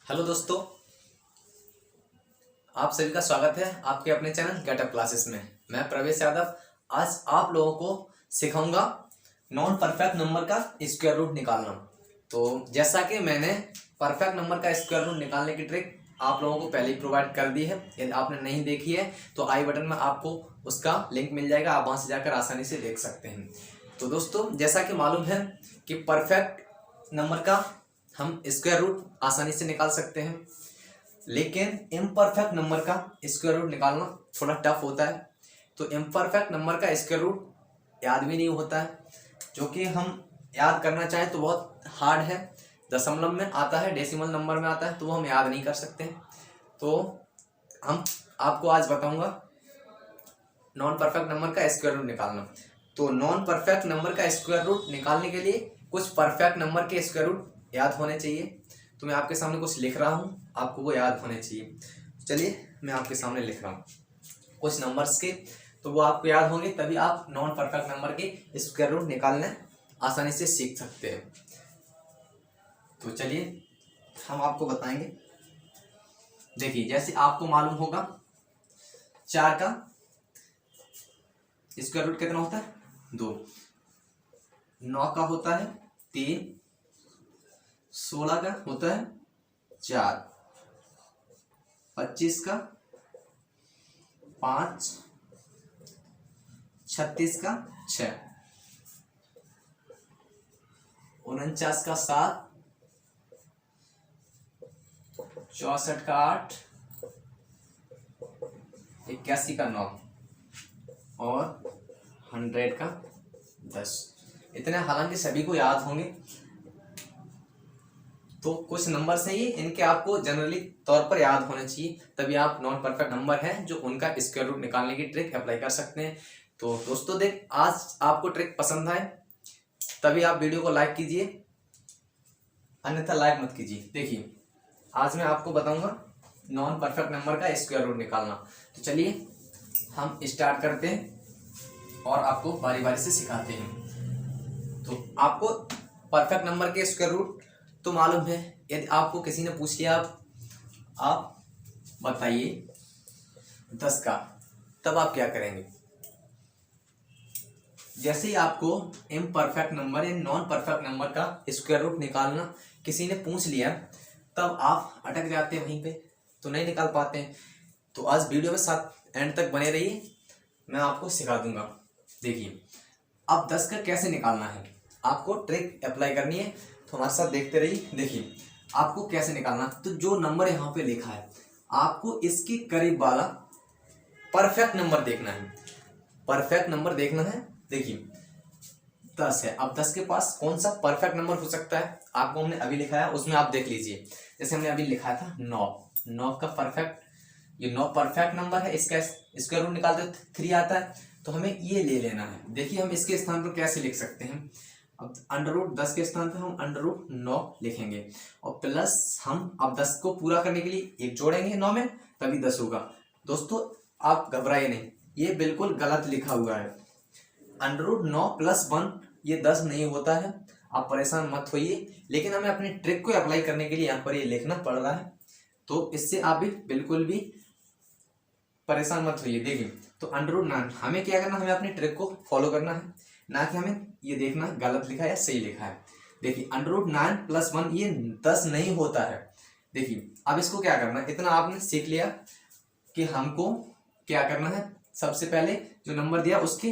Hello दोस्तों, आप सभी का स्वागत है आपके अपने चैनल गेटअप क्लासेस में। मैं प्रवेश यादव आज आप लोगों को सिखाऊंगा नॉन परफेक्ट नंबर का स्क्वायर रूट निकालना। तो जैसा कि मैंने परफेक्ट नंबर का स्क्वायर रूट निकालने की ट्रिक आप लोगों को पहले ही प्रोवाइड कर दी है। यदि आपने नहीं देखी है तो आई बटन में आपको उसका लिंक मिल जाएगा, आप वहां से जाकर आसानी से देख सकते हैं। तो दोस्तों, जैसा कि मालूम है कि परफेक्ट नंबर का हम स्क्वायर रूट आसानी से निकाल सकते हैं, लेकिन इम्परफेक्ट नंबर का स्क्वायर रूट निकालना थोड़ा टफ होता है। तो इम्परफेक्ट नंबर का स्क्वायर रूट याद भी नहीं होता है, जो कि हम याद करना चाहें तो बहुत हार्ड है। दशमलव में आता है, डेसिमल नंबर में आता है, तो वो हम याद नहीं कर सकते। तो हम आपको आज बताऊंगा नॉन परफेक्ट नंबर का स्क्वायर रूट निकालना। तो नॉन परफेक्ट नंबर का स्क्वायर रूट निकालने के लिए कुछ परफेक्ट नंबर के स्क्वायर रूट याद होने चाहिए। तो मैं आपके सामने कुछ लिख रहा हूँ, आपको वो याद होने चाहिए। चलिए मैं आपके सामने लिख रहा हूँ कुछ नंबर्स के, तो वो आपको याद होंगे, तभी आप नॉन परफेक्ट नंबर के स्क्वायर रूट निकालने आसानी से सीख सकते हैं। तो चलिए हम आपको बताएंगे। देखिए, जैसे आपको मालूम होगा 4 का स्क्वायर रूट कितना होता है? 2। 9 का होता है 3। 16 का होता है 4। 25 का 5। 36 का 6। 49 का 7। 64 का 8। 81 का 9 और 100 का 10। इतने हालांकि सभी को याद होंगे। तो कुछ नंबर से ही इनके आपको जनरली तौर पर याद होने चाहिए, तभी आप नॉन परफेक्ट नंबर है जो उनका स्क्वायर रूट निकालने की ट्रिक अप्लाई कर सकते हैं। तो दोस्तों, देख आज आपको ट्रिक पसंद आए तभी आप वीडियो को लाइक कीजिए, अन्यथा लाइक मत कीजिए। देखिए, आज मैं आपको बताऊंगा नॉन परफेक्ट नंबर का स्क्वायर रूट निकालना। तो चलिए हम स्टार्ट करते हैं और आपको बारी बारी से सिखाते हैं। तो आपको परफेक्ट नंबर के स्क्वायर रूट तो मालूम है। यदि आपको किसी ने पूछ लिया आप बताइए 10 का, तब आप क्या करेंगे? जैसे ही आपको इम्परफेक्ट नंबर या नॉन परफेक्ट नंबर का स्क्वायर रूट निकालना किसी ने पूछ लिया, तब आप अटक जाते हैं वहीं पे, तो नहीं निकाल पाते हैं। तो आज वीडियो में साथ एंड तक बने रहिए, मैं आपको सिखा दूंगा। देखिए, अब 10 का कैसे निकालना है, आपको ट्रिक अप्लाई करनी है, तो हमारे साथ देखते रहिए। देखिए, आपको कैसे निकालना, तो जो नंबर यहाँ पे लिखा है आपको इसके करीब वाला परफेक्ट नंबर देखना है। परफेक्ट नंबर देखना है। देखिए 10 है, अब 10 के पास कौन सा परफेक्ट नंबर हो सकता है आपको हमने अभी लिखा है, उसमें आप देख लीजिए। जैसे हमने अभी लिखा था 9। 9 का परफेक्ट, ये 9 परफेक्ट नंबर है, इसका स्क्वायर रूट निकालते 3 आता है, तो हमें ये ले लेना है। देखिए हम इसके स्थान पर कैसे लिख सकते हैं। अब अंडर रूट 10 के स्थान पर हम अंडर रूट 9 लिखेंगे, और प्लस हम अब 10 को पूरा करने के लिए 1 जोड़ेंगे 9 में, तभी 10 होगा। दोस्तों आप घबराइए नहीं, ये बिल्कुल गलत लिखा हुआ है। अंडर रूट 9 प्लस 1 ये 10 नहीं होता है, आप परेशान मत होइए। लेकिन हमें अपनी ट्रिक को अप्लाई करने के लिए यहाँ पर ये लिखना पड़ रहा है, तो इससे आप भी बिल्कुल भी परेशान मत होइए। देखिए, तो अंडर रूट 9 हमें क्या करना, हमें अपनी ट्रिक को फॉलो करना है, ना कि हमें ये देखना गलत लिखा है या सही लिखा है। देखिए अंडर रूट 9 प्लस 1 ये 10 नहीं होता है। देखिए अब इसको क्या करना है, इतना आपने सीख लिया कि हमको क्या करना है। सबसे पहले जो नंबर दिया उसके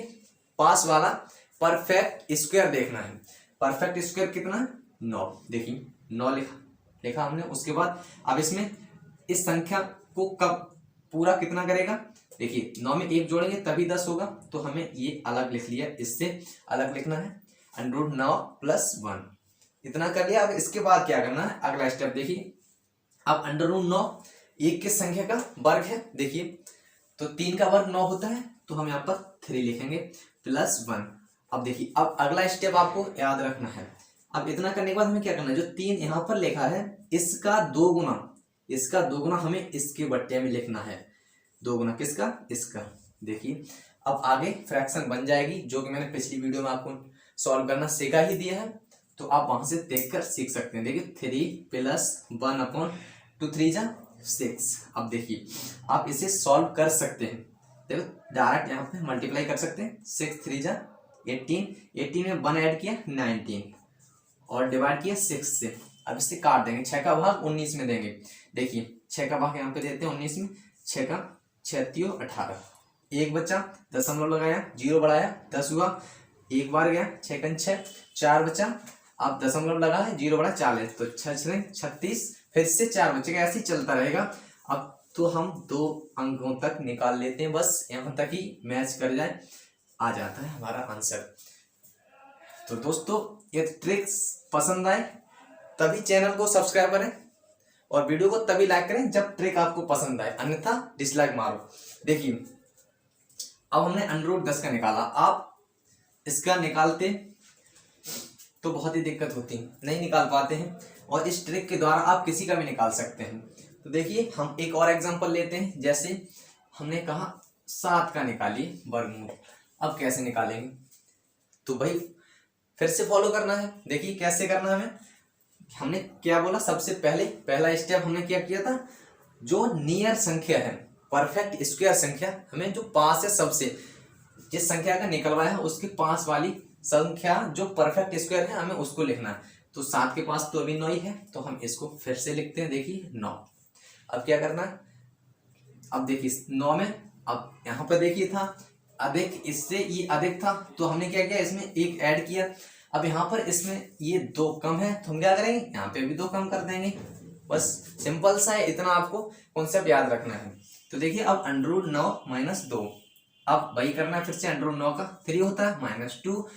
पास वाला परफेक्ट स्क्वायर देखना है। परफेक्ट स्क्वायर कितना है? 9। देखिए 9 लिखा हमने। उसके बाद अब इसमें इस संख्या को कब पूरा कितना करेगा, देखिए 9 में 1 जोड़ेंगे तभी 10 होगा, तो हमें ये अलग लिख लिया, इससे अलग लिखना है। अंडर रूट 9 प्लस 1 इतना कर लिया। अब इसके बाद क्या करना है, अगला स्टेप देखिए। अब अंडर रूट 9 एक किस संख्या का वर्ग है, देखिए तो 3 का वर्ग 9 होता है, तो हम यहाँ पर 3 लिखेंगे प्लस 1। अब देखिए, अब अगला स्टेप आपको याद रखना है। अब इतना करने के बाद हमें क्या करना है, जो 3 यहाँ पर लिखा है इसका 2 गुना, इसका 2 गुना हमें इसके बट्टे में लिखना है। 2 गुना किसका, इसका। देखिए अब आगे फ्रैक्शन बन जाएगी, जो कि मैंने पिछली वीडियो में आपको सॉल्व करना सिखा ही दिया है, तो आप वहां से देखकर सीख सकते हैं। देखिए 3 प्लस 1 अपॉन 2 3 जा 6। अब देखिए आप इसे सॉल्व कर सकते हैं, देखो डायरेक्ट यहाँ पे मल्टीप्लाई कर सकते हैं। 6 3 जा 18, 18 में 1 ऐड किया 19 और डिवाइड किया 6 से। अब इससे काट देंगे, 6 का भाग 19 में देंगे। देखिए 6 का भाग यहाँ पे देते हैं 19 में, 6 का 6 18, एक बच्चा, दशमलव लगाया, 0 बढ़ाया 10 हुआ, एक बार गया 6 का 6, 4 बचा, आप दशमलव लगा है 0 बढ़ा 40, तो 6 36, फिर से 4 बचेगा, ऐसे ही चलता रहेगा। अब तो हम 2 अंकों तक निकाल लेते हैं, बस यहाँ तक ही मैच कर जाए आ जाता है हमारा आंसर। तो दोस्तों ये ट्रिक्स पसंद आए तभी चैनल को सब्सक्राइब करें और वीडियो को तभी लाइक करें जब ट्रिक आपको पसंद आए, अन्यथा डिसलाइक मारो। देखिए अब हमने √10 का निकाला, आप इसका निकालते तो बहुत ही दिक्कत होती, नहीं निकाल पाते हैं, और इस ट्रिक के द्वारा आप किसी का भी निकाल सकते हैं। तो देखिए हम एक और एग्जांपल लेते हैं, जैसे हमने कहा 7 का निकालिए वर्गमूल। अब कैसे निकालेंगे, तो भाई फिर से फॉलो करना है। देखिए कैसे करना है, हमने क्या बोला, सबसे पहले पहला स्टेप हमने क्या किया था, जो नियर संख्या है, परफेक्ट स्क्वायर संख्या, हमें जो पास है सबसे, जिस संख्या का निकलवाया है उसके पास वाली संख्या जो परफेक्ट स्क्वायर है हमें उसको लिखना है। तो 7 के पास तो अभी 9 ही है, तो हम इसको फिर से लिखते हैं। देखिए 9। अब क्या करना है, अब देखिए 9 में, अब यहाँ पर देखिए था अधिक, इससे ये अधिक था, तो हमने क्या किया, इसमें 1 ऐड किया। अब यहाँ पर इसमें ये 2 कम है, तो हम क्या करेंगे, यहाँ पे भी 2 कम कर देंगे। बस सिंपल सा है, इतना आपको कॉन्सेप्ट याद रखना है। तो देखिए अब √9 - 2, अब वही करना है फिर से, √9 का 3 होता है -2।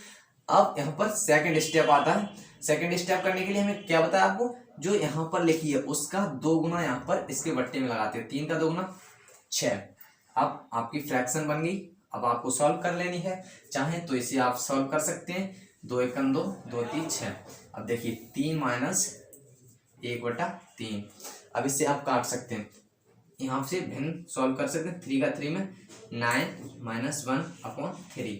अब यहाँ पर सेकंड स्टेप आता है। सेकंड स्टेप करने के लिए हमें क्या बताया आपको, जो यहाँ पर लिखी है उसका 2 गुना यहाँ पर इसके बट्टे में लगाते हैं, 3 का 2 गुना 6। अब आपकी फ्रैक्शन बन गई, अब आपको सॉल्व कर लेनी है, चाहे तो इसे आप सॉल्व कर सकते हैं, 2 × 2 2 3 6। अब देखिए 3 - 1/3, अब इससे आप काट सकते हैं, यहाँ से भिन्न सॉल्व कर सकते हैं। 3 का 3 में 9 - 1/3।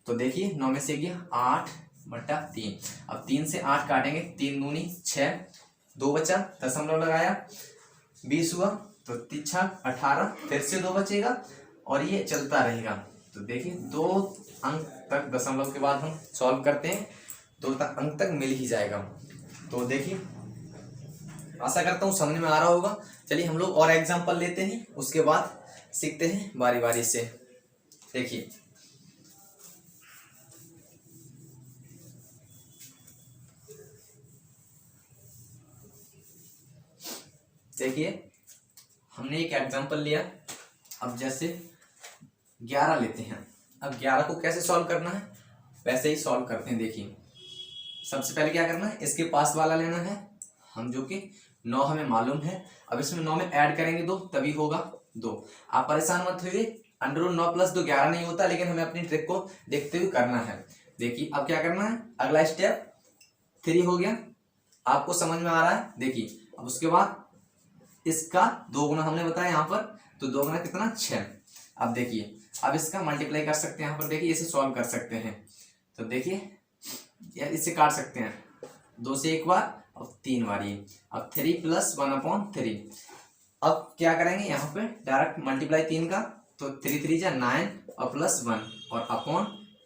तो देखिए 9 में से गया 8/3। अब 3 से 8 काटेंगे, 3 दूनी 6, 2 बचा, दशमलव लगाया 20 हुआ, तो 3 18, फिर से 2 बचेगा और ये चलता रहेगा। तो देखिए 2 अंक तक दशमलव के बाद हम सॉल्व करते हैं, 2 अंक तक मिल ही जाएगा। तो देखिए आशा करता हूँ समझ में आ रहा होगा। चलिए हम लोग और एग्जांपल लेते हैं, उसके बाद सीखते हैं बारी बारी से। देखिए हमने एक एग्जांपल लिया, अब जैसे 11 लेते हैं। अब 11 को कैसे सॉल्व करना है, वैसे ही सॉल्व करते हैं। देखिए सबसे पहले क्या करना है, इसके पास वाला लेना है, हम जो कि 9 हमें मालूम है। अब इसमें 9 में ऐड करेंगे 2, तभी होगा 2। आप परेशान मत होइए, √9 + 2 11 नहीं होता, लेकिन हमें अपनी ट्रिक को देखते हुए करना है। देखिए अब क्या करना है, अगला स्टेप 3 हो गया, आपको समझ में आ रहा है। देखिए अब उसके बाद इसका 2 गुना हमने बताया यहाँ पर, तो 2 गुना कितना 6। अब देखिए अब इसका मल्टीप्लाई कर सकते हैं, यहाँ पर देखिए इसे सॉल्व कर सकते हैं। तो देखिए यार इसे काट सकते हैं, 2 से 1 बार और 3 बार ये। अब 3 + 1/3। अब क्या करेंगे, यहाँ पे डायरेक्ट मल्टीप्लाई 3 का, तो 3 3 जा 9 और +1 और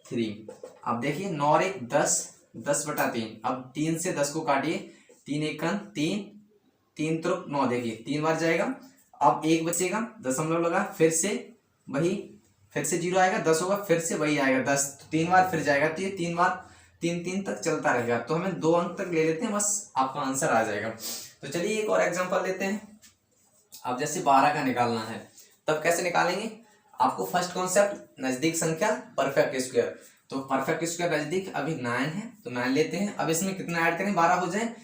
/3। अब देखिए 9 और 1 10, 10/3। अब 3 से 10 को काटिए, 3 × 1 3, 3 × 3 9, देखिए 3 बार जाएगा। अब 1 बचेगा, दशमलव लगा, फिर से वही, फिर से 0 आएगा, 10 होगा, फिर से वही आएगा 10, 3 बार फिर जाएगा। तो ये 3 बार 3 तक चलता रहेगा। तो हमें 2 अंक तक ले लेते हैं, बस आपका आंसर आ जाएगा। तो चलिए एक और एग्जांपल लेते हैं। अब जैसे 12 का निकालना है, तब कैसे निकालेंगे, आपको फर्स्ट कॉन्सेप्ट नजदीक संख्या परफेक्ट स्क्वायर। तो परफेक्ट स्क्वायर नजदीक अभी 9 है, तो 9 लेते हैं। अब इसमें कितना ऐड करें, 12 हो जाए,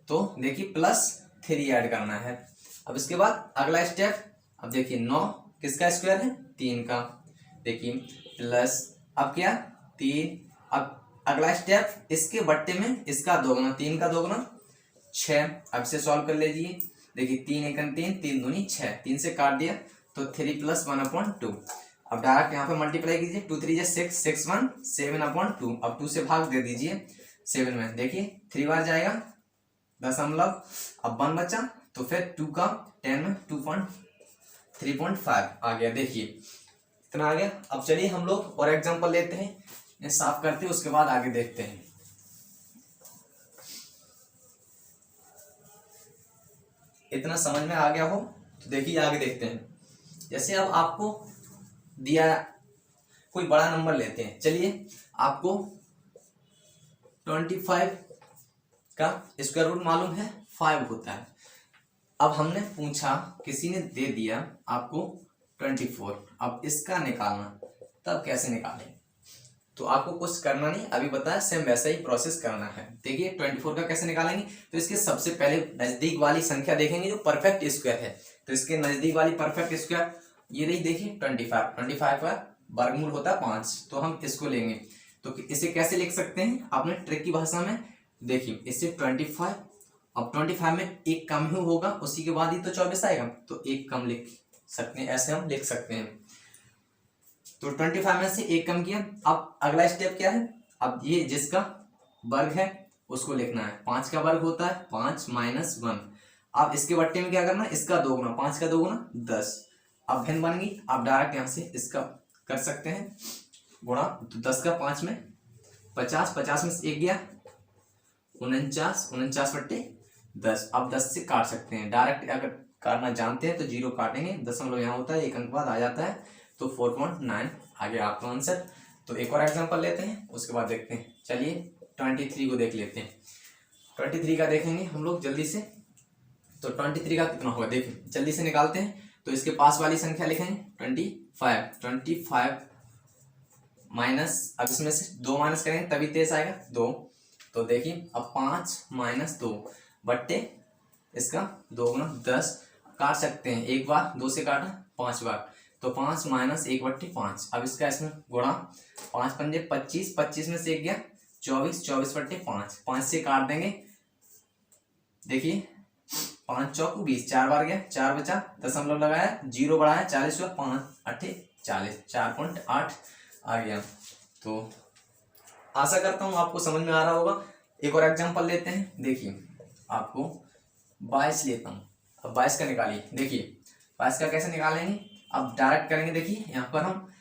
तो देखिए +3 ऐड करना है। अब इसके बाद अगला स्टेप, अब देखिए 9 किसका स्क्वायर है, 3 का, देखिए प्लस, अब क्या 3। अब अगला स्टेप इसके बट्टे में इसका 2 गुना, 3 का 2 गुना 6। अब से सॉल्व कर लीजिए, देखिए 3 × 1 3, 3 दूनी 6, 3 से काट दिया, तो 3 + 1/2। अब डायरेक्ट यहाँ पे मल्टीप्लाई कीजिए, 2 3 6, 6 1 7/2। अब 2 से भाग दे दीजिए 7 में, देखिए 3 बार जाएगा, दशमलव, अब 1 बचा, तो फिर 2 का 10 में 3.5 आ गया। देखिए इतना आ गया। अब चलिए हम लोग और एग्जांपल लेते हैं, ये साफ करते हैं, उसके बाद आगे देखते हैं। इतना समझ में आ गया हो तो देखिए आगे देखते हैं। जैसे अब आपको दिया कोई बड़ा नंबर लेते हैं, चलिए आपको 25 का स्क्वायर रूट मालूम है 5 होता है। अब हमने पूछा, किसी ने दे दिया आपको 24, अब इसका निकालना, तब कैसे निकालें? तो आपको कुछ करना नहीं, अभी बताया सेम वैसा ही प्रोसेस करना है। देखिए 24 का कैसे निकालेंगे, तो इसके सबसे पहले नजदीक वाली संख्या देखेंगे जो परफेक्ट स्क्वायर है। तो इसके नजदीक वाली परफेक्ट स्क्वायर ये रही, देखिए 25 का वर्गमूल होता है 5, तो हम इसको लेंगे। तो इसे कैसे लिख सकते हैं आपने ट्रिक की भाषा में? देखिए इससे 25, अब 25 में एक कम ही होगा, उसी के बाद ही तो 24 आएगा, तो एक कम लिख सकते हैं, ऐसे हम लिख सकते हैं। तो 25 में से एक कम किया। अब अगला स्टेप क्या है, अब ये जिसका वर्ग है उसको लिखना है। 5 का वर्ग होता है 5 - 1। अब इसके बट्टे में क्या करना है, इसका दोगुना, 5 का दोगुना 10। अब भिन्न बन गई, आप डायरेक्ट यहाँ से इसका कर सकते हैं गुणा। तो 10 का 5 में 50, 50 में से एक गया 49, 49 बट्टे 10। अब 10 से काट सकते हैं डायरेक्ट, अगर काटना जानते हैं तो 0 काटेंगे, दशमलव यहाँ होता है, एक अंक बाद आ जाता है, तो 4.9 आ गया आपका आंसर। तो एक और एग्जांपल लेते हैं, उसके बाद देखते हैं। चलिए 23 को देख लेते हैं। 23 का देखेंगे हम लोग जल्दी से। तो 23 का कितना होगा, देखिए जल्दी से निकालते हैं। तो इसके पास वाली संख्या लिखेंगे 25 माइनस, अब इसमें से 2 माइनस करेंगे तभी 23 आएगा 2। तो देखिए अब 5 - 2 बट्टे इसका दोगुना 10। काट सकते हैं, एक बार 2 से काटा 5 बार, तो 5 - 1 बट्टे 5। अब इसका इसमें गुणा, 5 पंजे 25, 25 में से एक गया 24, 24 बट्टे 5, 5 से काट देंगे। देखिए 5 चौक 20, 4 बार गया, 4 बचा, दशमलव लगाया, 0 बढ़ाया, 40 हुआ, 5 8 40, 4.8 आ गया। तो आशा करता हूँ आपको समझ में आ रहा होगा। एक और एग्जांपल लेते हैं। देखिए आपको 22 लेता हूँ, अब 22 का निकालिए। देखिए 22 का कैसे निकालेंगे, अब डायरेक्ट करेंगे। देखिए यहाँ पर हम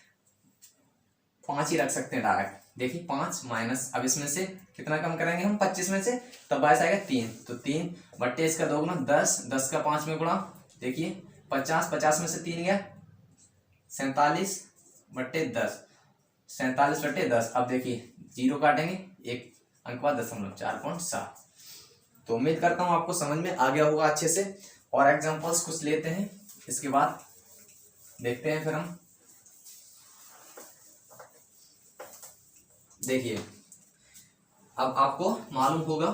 5 ही रख सकते हैं डायरेक्ट। देखिए 5 माइनस, अब इसमें से कितना कम करेंगे हम 25 में से, तब 22 आएगा 3, तो 3 बट्टे इसका दोगुना 10, 10 का 5 में गुणा। देखिए 50, 50 में से 3 गया 47 बट्टे 10, 47 बट्टे 10। अब देखिए 0 काटेंगे, एक अंक बाद दशमलव 4.7। तो उम्मीद करता हूँ आपको समझ में आ गया होगा अच्छे से। और एग्जांपल्स कुछ लेते हैं, इसके बाद देखते हैं फिर हम। देखिए अब आपको मालूम होगा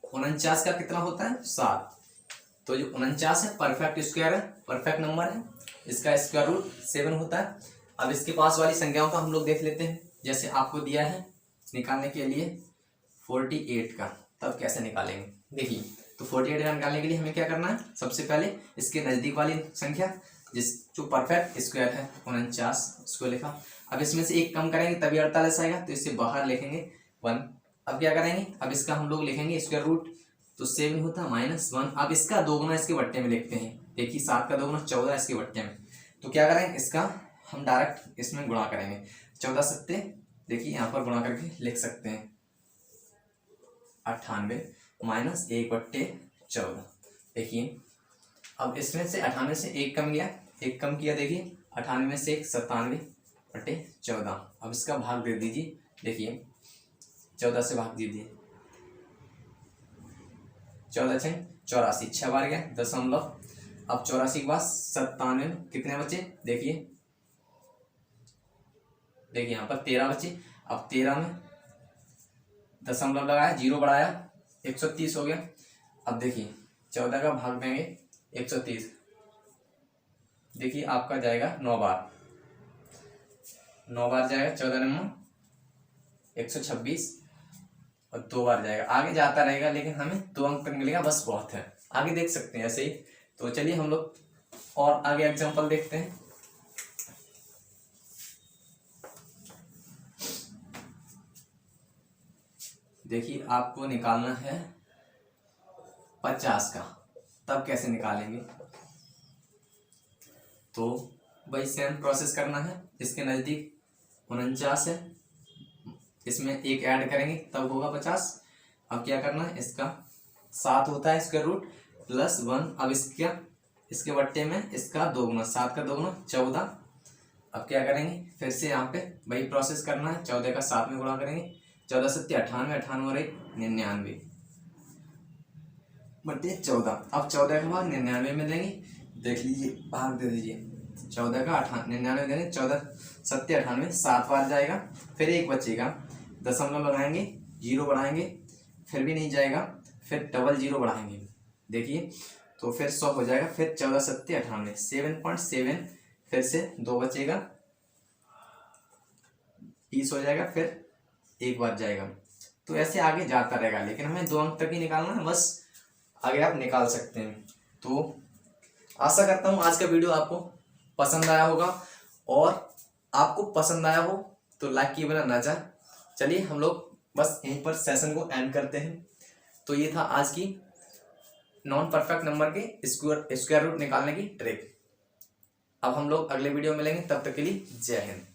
49 का कितना होता है 7। तो जो 49 है परफेक्ट स्क्वायर है, परफेक्ट नंबर है, इसका स्क्वायर रूट 7 होता है। अब इसके पास वाली संख्याओं का हम लोग देख लेते हैं। जैसे आपको दिया है निकालने के लिए 48 का, तब कैसे निकालेंगे। देखिए तो 48 का निकालने के लिए हमें क्या करना है, सबसे पहले इसके नज़दीक वाली संख्या जो परफेक्ट स्क्वायर है 49, उसको लिखा। अब इसमें से एक कम करेंगे तभी 48 आएगा, तो इससे बाहर लिखेंगे 1। अब क्या करेंगे, अब इसका हम लोग लिखेंगे स्क्वायर रूट, तो 7 होता है -1। अब इसका दोगुना इसके बट्टे में लिखते हैं। देखिए 7 का दोगुना 14 इसके बट्टे में, तो क्या करेंगे, इसका हम डायरेक्ट इसमें गुणा करेंगे। 14 सत्ते, देखिए यहाँ पर गुणा करके लिख सकते हैं 98 - 1 बट्टे 14। देखिए अब इसमें से 98 से एक कम गया, एक कम किया, देखिए 98 में से 1 97 बट्टे 14। अब इसका भाग दे दीजिए। देखिए 14 से भाग दीजिए, 14 6 84, 6 बार गया दशमलव। अब 84 के बाद 97 में कितने बचे, देखिए यहाँ पर 13 बचे। अब 13 में दशमलव लगाया, 0 बढ़ाया, 130 हो गया। अब देखिए 14 का भाग देंगे 130, देखिए आपका जाएगा 9 बार, 9 बार जाएगा 14 नंबर 126, और 2 बार जाएगा, आगे जाता रहेगा, लेकिन हमें 2 अंक तक मिलेगा, बस बहुत है। आगे देख सकते हैं ऐसे ही। तो चलिए हम लोग और आगे एग्जांपल देखते हैं। देखिए आपको निकालना है 50 का, तब कैसे निकालेंगे? तो भाई सेम प्रोसेस करना है। इसके नज़दीक 49 है, इसमें एक ऐड करेंगे तब होगा 50। अब क्या करना है, इसका 7 होता है स्क्वायर रूट प्लस 1। अब इसके बट्टे में इसका दोगुना, 7 का दोगुना 14। अब क्या करेंगे, फिर से यहाँ पे वही प्रोसेस करना है। 14 का 7 में गुणा करेंगे, 14 सत्ते 98, 98 और 1 99 बट्टे 14। अब 14 के बाद 99 में देंगे, देख लीजिए भाग दे दीजिए। 14 का 99 देंगे, 14 सत्ते 98, 7 बार जाएगा, फिर 1 बचेगा, दशमलव लगाएंगे, 0 बढ़ाएंगे, फिर भी नहीं जाएगा, फिर डबल 0 बढ़ाएंगे, देखिए तो फिर 100 हो जाएगा। फिर 14 सत्ते 98, 7.7, फिर से 2 बचेगा, 20 हो जाएगा, फिर 1 बार जाएगा। तो ऐसे आगे जाता रहेगा, लेकिन हमें 2 अंक तक ही निकालना है, बस आगे आप निकाल सकते हैं। तो आशा करता हूँ आज का वीडियो आपको पसंद आया होगा, और आपको पसंद आया हो तो लाइक किए बिना ना जाए। चलिए हम लोग बस यहीं पर सेशन को एंड करते हैं। तो ये था आज की नॉन परफेक्ट नंबर के स्क्वायर रूट निकालने की ट्रिक। अब हम लोग अगले वीडियो में मिलेंगे, तब तक के लिए जय हिंद।